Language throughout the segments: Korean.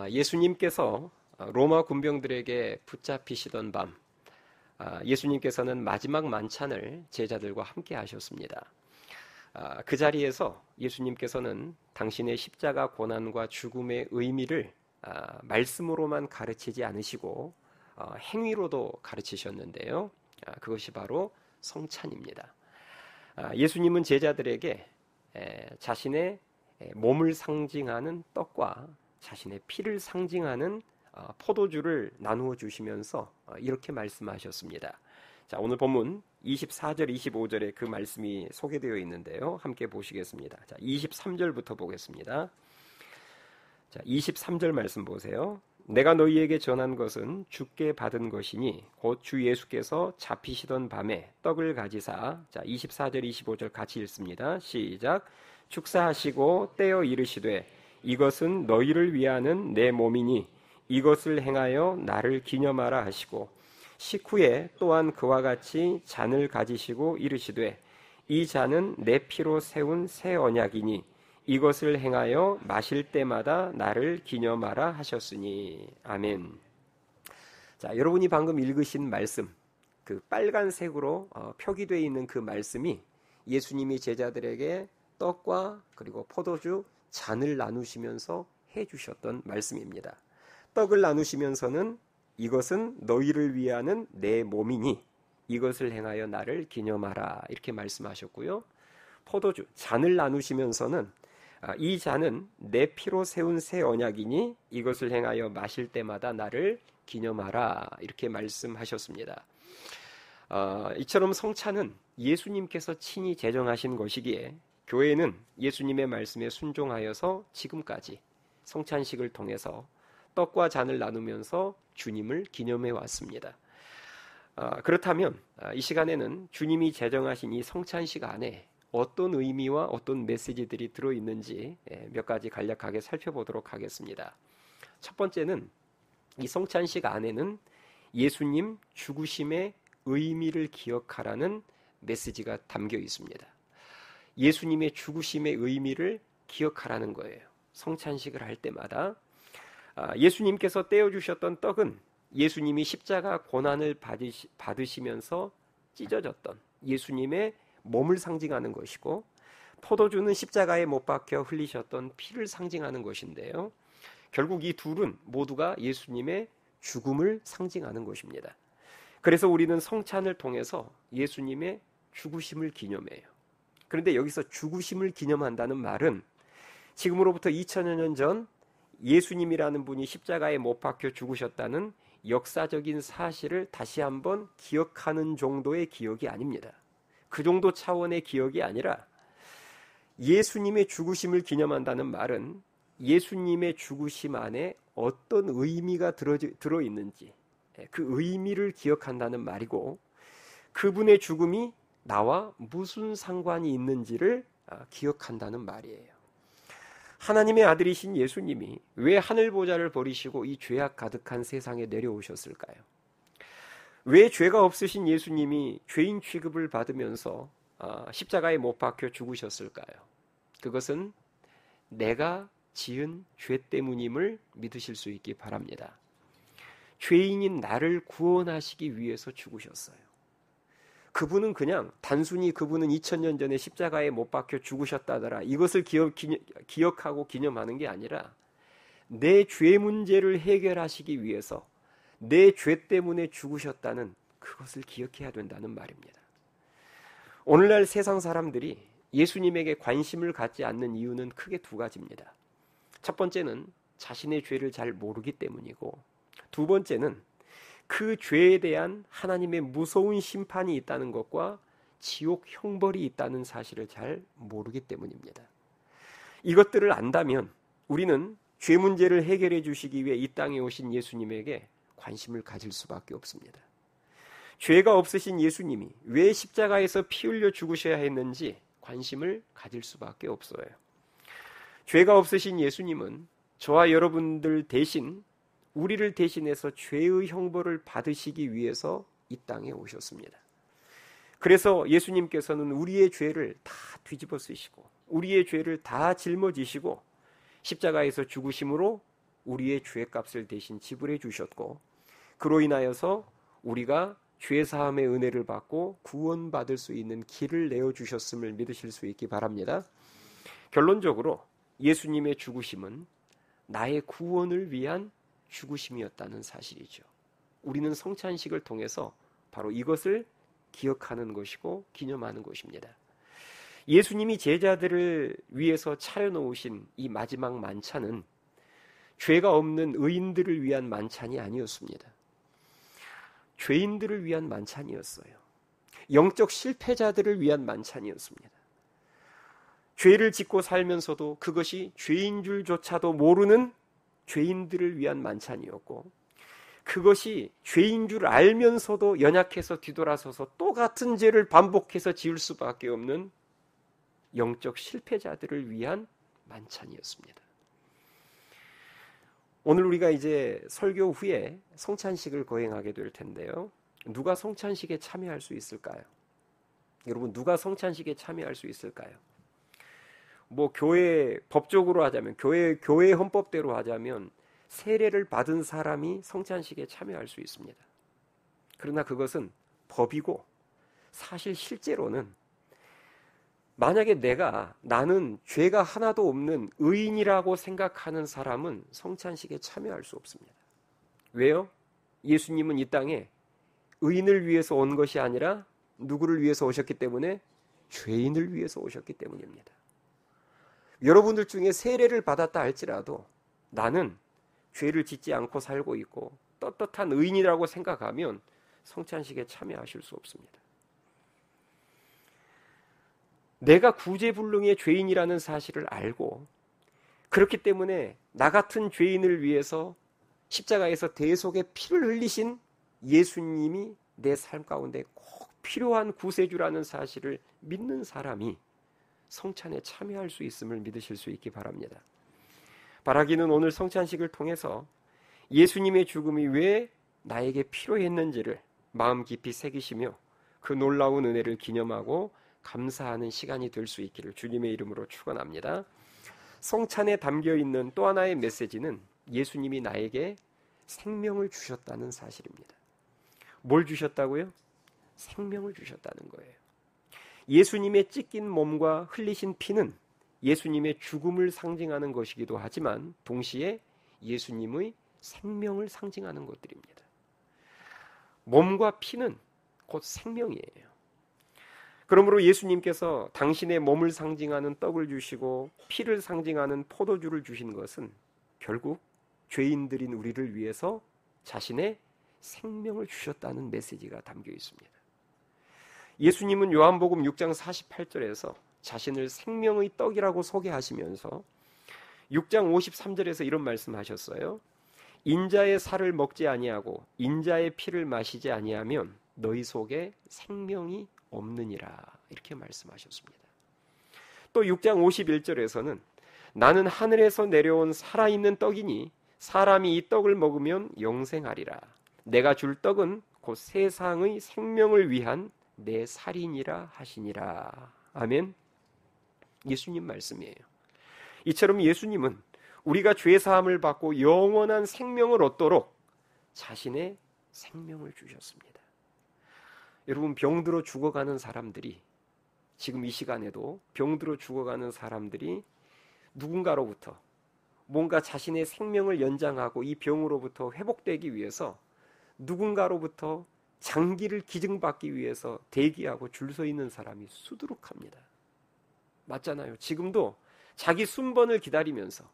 예수님께서 로마 군병들에게 붙잡히시던 밤, 예수님께서는 마지막 만찬을 제자들과 함께 하셨습니다. 그 자리에서 예수님께서는 당신의 십자가 고난과 죽음의 의미를 말씀으로만 가르치지 않으시고 행위로도 가르치셨는데요. 그것이 바로 성찬입니다. 예수님은 제자들에게 자신의 몸을 상징하는 떡과 자신의 피를 상징하는 포도주를 나누어 주시면서 이렇게 말씀하셨습니다. 자, 오늘 본문 24절, 25절에 그 말씀이 소개되어 있는데요. 함께 보시겠습니다. 자, 23절부터 보겠습니다. 자, 23절 말씀 보세요. 내가 너희에게 전한 것은 주께 받은 것이니 곧 주 예수께서 잡히시던 밤에 떡을 가지사, 자, 24절, 25절 같이 읽습니다. 시작. 축사하시고 떼어 이르시되 이것은 너희를 위하는 내 몸이니 이것을 행하여 나를 기념하라 하시고, 식후에 또한 그와 같이 잔을 가지시고 이르시되 이 잔은 내 피로 세운 새 언약이니 이것을 행하여 마실 때마다 나를 기념하라 하셨으니. 아멘. 자, 여러분이 방금 읽으신 말씀, 그 빨간색으로 표기되어 있는 그 말씀이 예수님이 제자들에게 떡과 그리고 포도주 잔을 나누시면서 해주셨던 말씀입니다. 떡을 나누시면서는 이것은 너희를 위하는 내 몸이니 이것을 행하여 나를 기념하라 이렇게 말씀하셨고요. 포도주 잔을 나누시면서는 이 잔은 내 피로 세운 새 언약이니 이것을 행하여 마실 때마다 나를 기념하라 이렇게 말씀하셨습니다. 이처럼 성찬은 예수님께서 친히 제정하신 것이기에 교회는 예수님의 말씀에 순종하여서 지금까지 성찬식을 통해서 떡과 잔을 나누면서 주님을 기념해 왔습니다. 그렇다면 이 시간에는 주님이 제정하신 이 성찬식 안에 어떤 의미와 어떤 메시지들이 들어있는지 몇 가지 간략하게 살펴보도록 하겠습니다. 첫 번째는 이 성찬식 안에는 예수님 죽으심의 의미를 기억하라는 메시지가 담겨 있습니다. 예수님의 죽으심의 의미를 기억하라는 거예요. 성찬식을 할 때마다 예수님께서 떼어주셨던 떡은 예수님이 십자가 고난을 받으시면서 찢어졌던 예수님의 몸을 상징하는 것이고, 포도주는 십자가에 못 박혀 흘리셨던 피를 상징하는 것인데요. 결국 이 둘은 모두가 예수님의 죽음을 상징하는 것입니다. 그래서 우리는 성찬을 통해서 예수님의 죽으심을 기념해요. 그런데 여기서 죽으심을 기념한다는 말은 지금으로부터 2000여 년 전 예수님이라는 분이 십자가에 못 박혀 죽으셨다는 역사적인 사실을 다시 한번 기억하는 정도의 기억이 아닙니다. 그 정도 차원의 기억이 아니라 예수님의 죽으심을 기념한다는 말은 예수님의 죽으심 안에 어떤 의미가 들어있는지 그 의미를 기억한다는 말이고, 그분의 죽음이 나와 무슨 상관이 있는지를 기억한다는 말이에요. 하나님의 아들이신 예수님이 왜 하늘 보좌를 버리시고 이 죄악 가득한 세상에 내려오셨을까요? 왜 죄가 없으신 예수님이 죄인 취급을 받으면서 십자가에 못 박혀 죽으셨을까요? 그것은 내가 지은 죄 때문임을 믿으실 수 있기 바랍니다. 죄인인 나를 구원하시기 위해서 죽으셨어요. 그분은 그냥 단순히 그분은 2000년 전에 십자가에 못 박혀 죽으셨다더라 이것을 기억하고 기념하는 게 아니라 내 죄 문제를 해결하시기 위해서 내 죄 때문에 죽으셨다는 그것을 기억해야 된다는 말입니다. 오늘날 세상 사람들이 예수님에게 관심을 갖지 않는 이유는 크게 두 가지입니다. 첫 번째는 자신의 죄를 잘 모르기 때문이고, 두 번째는 그 죄에 대한 하나님의 무서운 심판이 있다는 것과 지옥 형벌이 있다는 사실을 잘 모르기 때문입니다. 이것들을 안다면 우리는 죄 문제를 해결해 주시기 위해 이 땅에 오신 예수님에게 관심을 가질 수밖에 없습니다. 죄가 없으신 예수님이 왜 십자가에서 피 흘려 죽으셔야 했는지 관심을 가질 수밖에 없어요. 죄가 없으신 예수님은 저와 여러분들 대신, 우리를 대신해서 죄의 형벌을 받으시기 위해서 이 땅에 오셨습니다. 그래서 예수님께서는 우리의 죄를 다 뒤집어 쓰시고 우리의 죄를 다 짊어지시고 십자가에서 죽으심으로 우리의 죄값을 대신 지불해 주셨고, 그로 인하여서 우리가 죄사함의 은혜를 받고 구원받을 수 있는 길을 내어주셨음을 믿으실 수 있기 바랍니다. 결론적으로 예수님의 죽으심은 나의 구원을 위한 죽으심이었다는 사실이죠. 우리는 성찬식을 통해서 바로 이것을 기억하는 것이고 기념하는 것입니다. 예수님이 제자들을 위해서 차려놓으신 이 마지막 만찬은 죄가 없는 의인들을 위한 만찬이 아니었습니다. 죄인들을 위한 만찬이었어요. 영적 실패자들을 위한 만찬이었습니다. 죄를 짓고 살면서도 그것이 죄인 줄조차도 모르는 죄인들을 위한 만찬이었고, 그것이 죄인 줄 알면서도 연약해서 뒤돌아서서 또 같은 죄를 반복해서 지을 수밖에 없는 영적 실패자들을 위한 만찬이었습니다. 오늘 우리가 이제 설교 후에 성찬식을 거행하게 될 텐데요. 누가 성찬식에 참여할 수 있을까요? 여러분, 누가 성찬식에 참여할 수 있을까요? 교회 법적으로 하자면, 교회 헌법대로 하자면 세례를 받은 사람이 성찬식에 참여할 수 있습니다. 그러나 그것은 법이고, 사실 실제로는 만약에 나는 죄가 하나도 없는 의인이라고 생각하는 사람은 성찬식에 참여할 수 없습니다. 왜요? 예수님은 이 땅에 의인을 위해서 온 것이 아니라 누구를 위해서 오셨기 때문에? 죄인을 위해서 오셨기 때문입니다. 여러분들 중에 세례를 받았다 할지라도 나는 죄를 짓지 않고 살고 있고 떳떳한 의인이라고 생각하면 성찬식에 참여하실 수 없습니다. 내가 구제불능의 죄인이라는 사실을 알고, 그렇기 때문에 나 같은 죄인을 위해서 십자가에서 대속의 피를 흘리신 예수님이 내 삶 가운데 꼭 필요한 구세주라는 사실을 믿는 사람이 성찬에 참여할 수 있음을 믿으실 수 있기 바랍니다. 바라기는 오늘 성찬식을 통해서 예수님의 죽음이 왜 나에게 필요했는지를 마음 깊이 새기시며 그 놀라운 은혜를 기념하고 감사하는 시간이 될 수 있기를 주님의 이름으로 축원합니다. 성찬에 담겨있는 또 하나의 메시지는 예수님이 나에게 생명을 주셨다는 사실입니다. 뭘 주셨다고요? 생명을 주셨다는 거예요. 예수님의 찢긴 몸과 흘리신 피는 예수님의 죽음을 상징하는 것이기도 하지만 동시에 예수님의 생명을 상징하는 것들입니다. 몸과 피는 곧 생명이에요. 그러므로 예수님께서 당신의 몸을 상징하는 떡을 주시고 피를 상징하는 포도주를 주신 것은 결국 죄인들인 우리를 위해서 자신의 생명을 주셨다는 메시지가 담겨 있습니다. 예수님은 요한복음 6장 48절에서 자신을 생명의 떡이라고 소개하시면서 6장 53절에서 이런 말씀하셨어요. 인자의 살을 먹지 아니하고 인자의 피를 마시지 아니하면 너희 속에 생명이 없느니라, 이렇게 말씀하셨습니다. 또 6장 51절에서는 나는 하늘에서 내려온 살아있는 떡이니 사람이 이 떡을 먹으면 영생하리라. 내가 줄 떡은 곧 세상의 생명을 위한 내 살이니라 하시니라. 아멘. 예수님 말씀이에요. 이처럼 예수님은 우리가 죄사함을 받고 영원한 생명을 얻도록 자신의 생명을 주셨습니다. 여러분, 병들어 죽어가는 사람들이, 지금 이 시간에도 병들어 죽어가는 사람들이 누군가로부터 뭔가 자신의 생명을 연장하고 이 병으로부터 회복되기 위해서 누군가로부터 장기를 기증받기 위해서 대기하고 줄 서 있는 사람이 수두룩합니다. 맞잖아요. 지금도 자기 순번을 기다리면서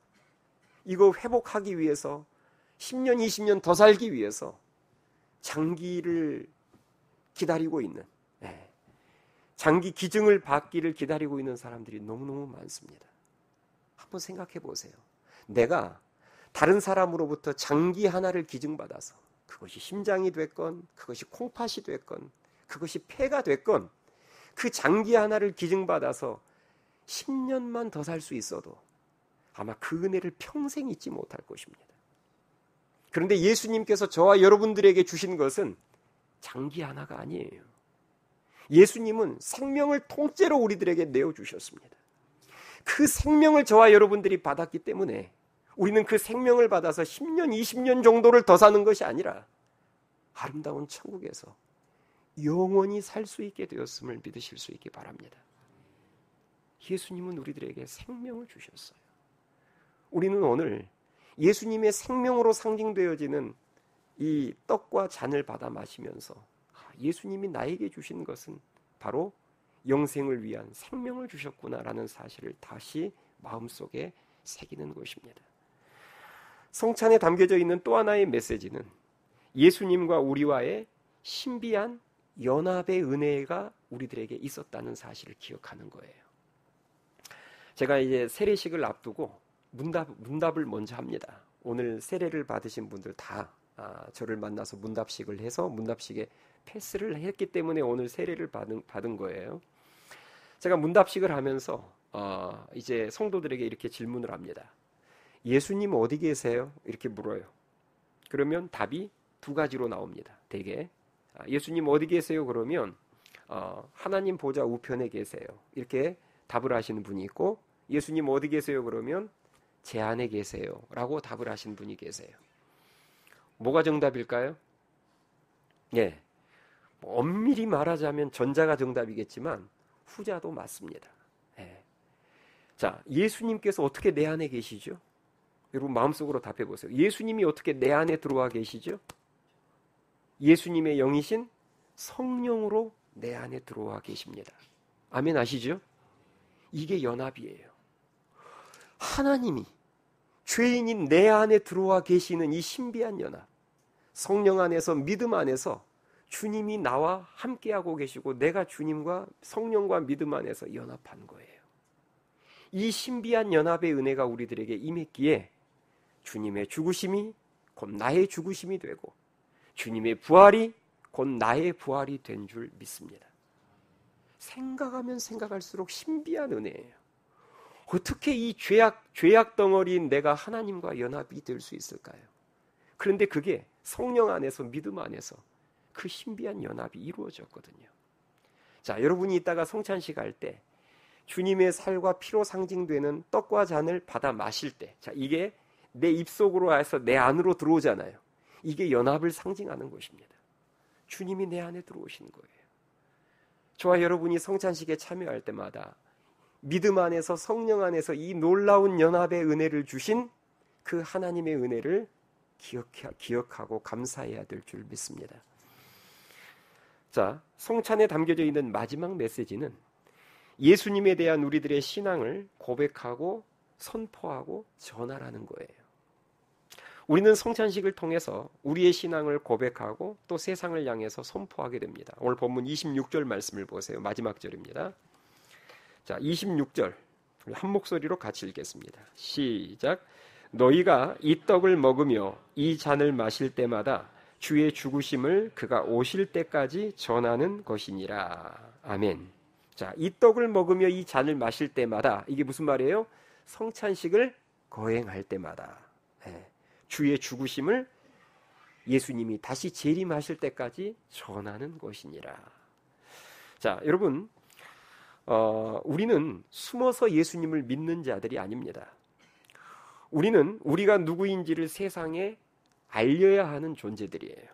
이거 회복하기 위해서 10년, 20년 더 살기 위해서 장기를 기다리고 있는, 장기 기증을 받기를 기다리고 있는 사람들이 너무너무 많습니다. 한번 생각해 보세요. 내가 다른 사람으로부터 장기 하나를 기증받아서 그것이 심장이 됐건 그것이 콩팥이 됐건 그것이 폐가 됐건 그 장기 하나를 기증받아서 10년만 더 살 수 있어도 아마 그 은혜를 평생 잊지 못할 것입니다. 그런데 예수님께서 저와 여러분들에게 주신 것은 장기 하나가 아니에요. 예수님은 생명을 통째로 우리들에게 내어주셨습니다. 그 생명을 저와 여러분들이 받았기 때문에 우리는 그 생명을 받아서 10년, 20년 정도를 더 사는 것이 아니라 아름다운 천국에서 영원히 살 수 있게 되었음을 믿으실 수 있기 바랍니다. 예수님은 우리들에게 생명을 주셨어요. 우리는 오늘 예수님의 생명으로 상징되어지는 이 떡과 잔을 받아 마시면서 예수님이 나에게 주신 것은 바로 영생을 위한 생명을 주셨구나라는 사실을 다시 마음속에 새기는 것입니다. 성찬에 담겨져 있는 또 하나의 메시지는 예수님과 우리와의 신비한 연합의 은혜가 우리들에게 있었다는 사실을 기억하는 거예요. 제가 이제 세례식을 앞두고 문답을 먼저 합니다. 오늘 세례를 받으신 분들 다 저를 만나서 문답식을 해서 문답식에 패스를 했기 때문에 오늘 세례를 받은 거예요. 제가 문답식을 하면서 이제 성도들에게 이렇게 질문을 합니다. 예수님 어디 계세요? 이렇게 물어요. 그러면 답이 두 가지로 나옵니다. 대개 예수님 어디 계세요? 그러면 하나님 보좌 우편에 계세요. 이렇게 답을 하시는 분이 있고, 예수님 어디 계세요? 그러면 제 안에 계세요 라고 답을 하신 분이 계세요. 뭐가 정답일까요? 예, 엄밀히 말하자면 전자가 정답이겠지만 후자도 맞습니다. 예. 자, 예수님께서 어떻게 내 안에 계시죠? 여러분 마음속으로 답해 보세요. 예수님이 어떻게 내 안에 들어와 계시죠? 예수님의 영이신 성령으로 내 안에 들어와 계십니다. 아멘 아시죠? 이게 연합이에요. 하나님이 죄인인 내 안에 들어와 계시는 이 신비한 연합, 성령 안에서 믿음 안에서 주님이 나와 함께하고 계시고 내가 주님과 성령과 믿음 안에서 연합한 거예요. 이 신비한 연합의 은혜가 우리들에게 임했기에 주님의 죽으심이 곧 나의 죽으심이 되고 주님의 부활이 곧 나의 부활이 된 줄 믿습니다. 생각하면 생각할수록 신비한 은혜예요. 어떻게 이 죄악 덩어리인 내가 하나님과 연합이 될 수 있을까요? 그런데 그게 성령 안에서 믿음 안에서 그 신비한 연합이 이루어졌거든요. 자, 여러분이 이따가 성찬식 할 때 주님의 살과 피로 상징되는 떡과 잔을 받아 마실 때, 자, 이게 내 입속으로 해서 내 안으로 들어오잖아요. 이게 연합을 상징하는 것입니다. 주님이 내 안에 들어오신 거예요. 저와 여러분이 성찬식에 참여할 때마다 믿음 안에서 성령 안에서 이 놀라운 연합의 은혜를 주신 그 하나님의 은혜를 기억하고 감사해야 될 줄 믿습니다. 자, 성찬에 담겨져 있는 마지막 메시지는 예수님에 대한 우리들의 신앙을 고백하고 선포하고 전하라는 거예요. 우리는 성찬식을 통해서 우리의 신앙을 고백하고 또 세상을 향해서 선포하게 됩니다. 오늘 본문 26절 말씀을 보세요. 마지막 절입니다. 자, 26절 한 목소리로 같이 읽겠습니다. 시작. 너희가 이 떡을 먹으며 이 잔을 마실 때마다 주의 죽으심을 그가 오실 때까지 전하는 것이니라. 아멘. 자, 이 떡을 먹으며 이 잔을 마실 때마다, 이게 무슨 말이에요? 성찬식을 거행할 때마다 주의 죽으심을 예수님이 다시 재림하실 때까지 전하는 것이니라. 자, 여러분, 우리는 숨어서 예수님을 믿는 자들이 아닙니다. 우리는 우리가 누구인지를 세상에 알려야 하는 존재들이에요.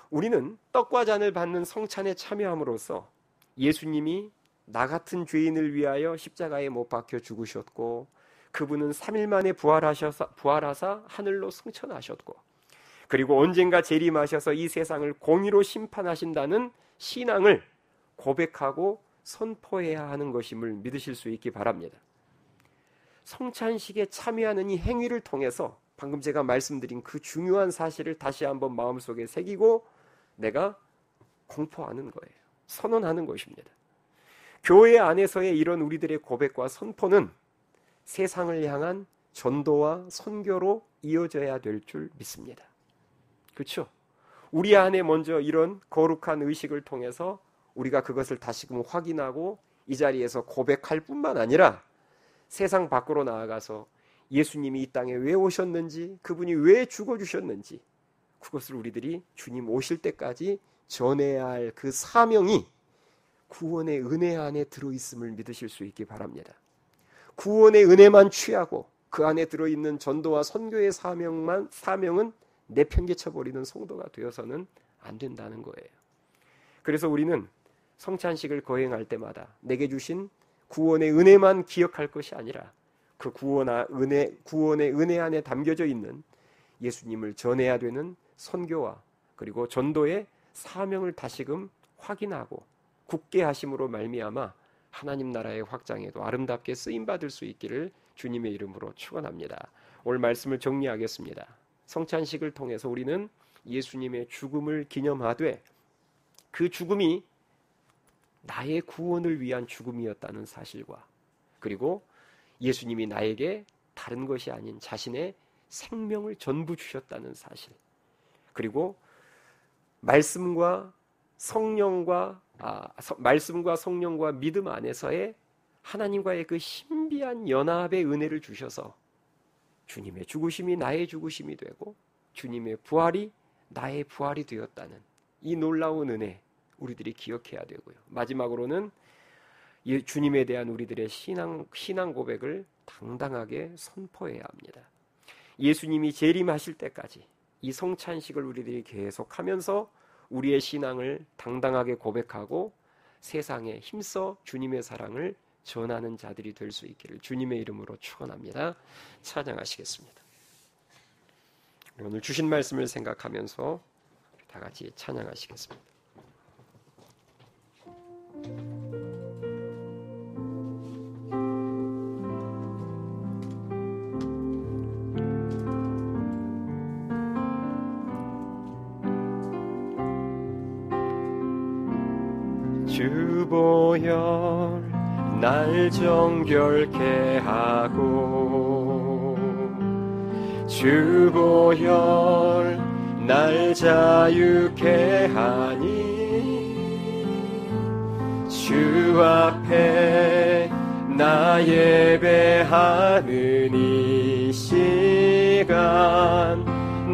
우리는 떡과 잔을 받는 성찬에 참여함으로써 예수님이 나 같은 죄인을 위하여 십자가에 못 박혀 죽으셨고, 그분은 3일 만에 부활하사 하늘로 승천하셨고, 그리고 언젠가 재림하셔서 이 세상을 공의로 심판하신다는 신앙을 고백하고 선포해야 하는 것임을 믿으실 수 있기 바랍니다. 성찬식에 참여하는 이 행위를 통해서 방금 제가 말씀드린 그 중요한 사실을 다시 한번 마음속에 새기고 내가 공포하는 거예요. 선언하는 것입니다. 교회 안에서의 이런 우리들의 고백과 선포는 세상을 향한 전도와 선교로 이어져야 될 줄 믿습니다. 그렇죠? 우리 안에 먼저 이런 거룩한 의식을 통해서 우리가 그것을 다시금 확인하고 이 자리에서 고백할 뿐만 아니라 세상 밖으로 나아가서 예수님이 이 땅에 왜 오셨는지, 그분이 왜 죽어주셨는지, 그것을 우리들이 주님 오실 때까지 전해야 할 그 사명이 구원의 은혜 안에 들어있음을 믿으실 수 있기 바랍니다. 구원의 은혜만 취하고 그 안에 들어있는 전도와 선교의 사명은 내팽개쳐버리는 성도가 되어서는 안 된다는 거예요. 그래서 우리는 성찬식을 거행할 때마다 내게 주신 구원의 은혜만 기억할 것이 아니라 그 구원의 은혜 안에 담겨져 있는 예수님을 전해야 되는 선교와 그리고 전도의 사명을 다시금 확인하고 굳게 하심으로 말미암아 하나님 나라의 확장에도 아름답게 쓰임받을 수 있기를 주님의 이름으로 축원합니다. 오늘 말씀을 정리하겠습니다. 성찬식을 통해서 우리는 예수님의 죽음을 기념하되 그 죽음이 나의 구원을 위한 죽음이었다는 사실과 그리고 예수님이 나에게 다른 것이 아닌 자신의 생명을 전부 주셨다는 사실, 그리고 말씀과 성령과 믿음 안에서의 하나님과의 그 신비한 연합의 은혜를 주셔서 주님의 죽으심이 나의 죽으심이 되고 주님의 부활이 나의 부활이 되었다는 이 놀라운 은혜 우리들이 기억해야 되고요. 마지막으로는 주님에 대한 우리들의 신앙 고백을 당당하게 선포해야 합니다. 예수님이 재림하실 때까지 이 성찬식을 우리들이 계속하면서 우리의 신앙을 당당하게 고백하고 세상에 힘써 주님의 사랑을 전하는 자들이 될 수 있기를 주님의 이름으로 축원합니다. 찬양하시겠습니다. 오늘 주신 말씀을 생각하면서 다 같이 찬양하시겠습니다. 주보혈 날 정결케 하고 주보혈 날 자유케 하니 주 앞에 나 예배하는 이 시간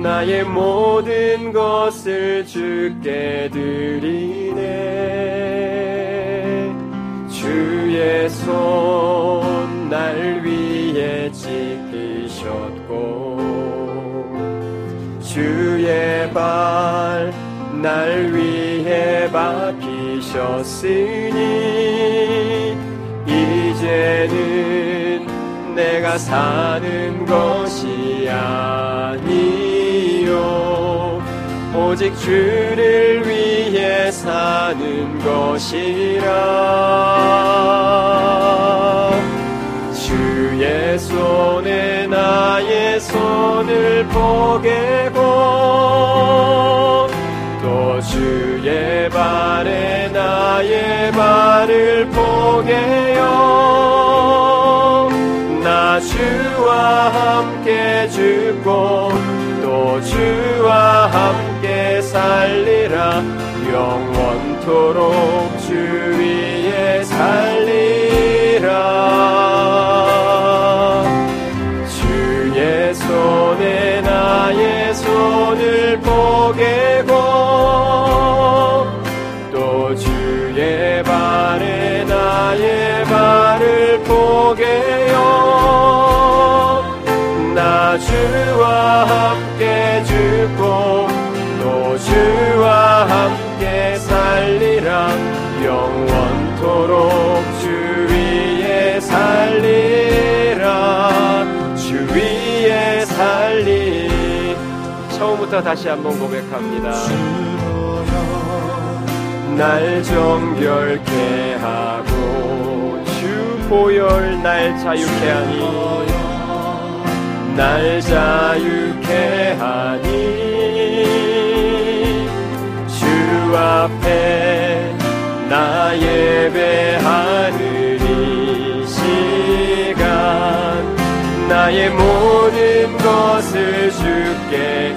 나의 모든 것을 주께 드리네. 주의 손 날 위에 지키셨고 주의 발 날 위에 박히셨으니 이제는 내가 사는 것이 아니요 오직 주를 위해 사는 것이라. 주의 손에 나의 손을 포개고 또 주의 발에 나의 발을 포개요. 나 주와 함께 죽고 또 주와 함께 살리라. 영원토록 주 위에 살리라. 주의 손에 나의 손을 포개고 또 주의 발에 나의 발을 포개요. 나 주와 함께 죽고 또 주와 함께 살리라. 영원토록 주 위에 살리라. 주 위에 살리. 처음부터 다시 한번 고백합니다. 날 정결케 하고 주 보혈 날 자유케 하니 날 자유케 하니 주 앞에 나 예배하는 이 시간 나의 모든 것을 주께.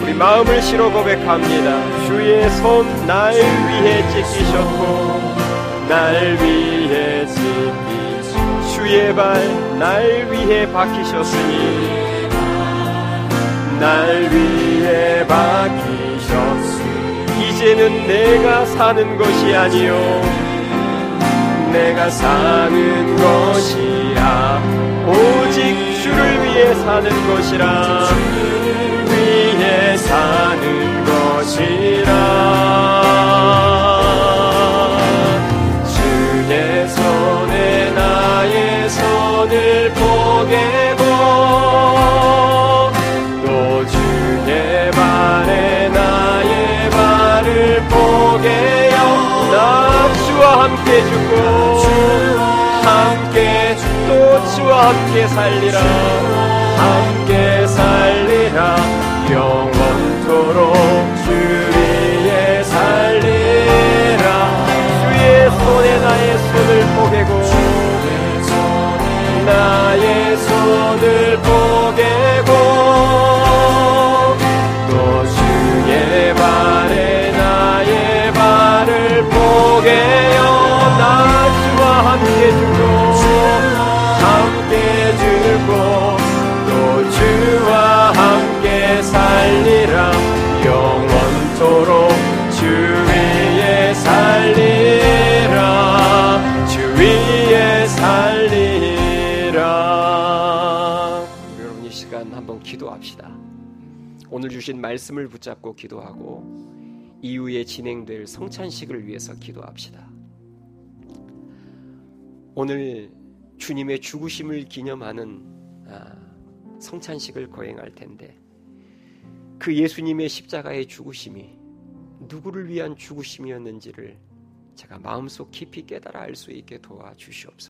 우리 마음을 실어 고백합니다. 주의 손 날 위해 지키셨고 날 위해 지키셨고 주의 발 날 위해 박히셨으니 날 위해 박히셨으니 이제는 내가 사는 것이 아니요 내가 사는 것이라 오직 주를 사는 것이라 주를 위해 사는 것이라 주의 손에 나의 손을 포개고 또 주의 발에 나의 발을 포개어 나 주와 함께 죽고 또 주와 함께 살리라 함께 살리라 영원토록 주 위에 살리라 주의 손에 나의 손을 포개고 나의 손을 포개고 또 주의 발에 나의 발을 포개어 나 주와 함께 죽고 함께 죽고 또 주와 함께 살리라 영원토록 주 위에 살리라 주 위에 살리라. 여러분 이 시간 한번 기도합시다. 오늘 주신 말씀을 붙잡고 기도하고 이후에 진행될 성찬식을 위해서 기도합시다. 오늘 주님의 죽으심을 기념하는 성찬식을 거행할 텐데 그 예수님의 십자가의 죽으심이 누구를 위한 죽으심이었는지를 제가 마음속 깊이 깨달아 알 수 있게 도와주시옵소서.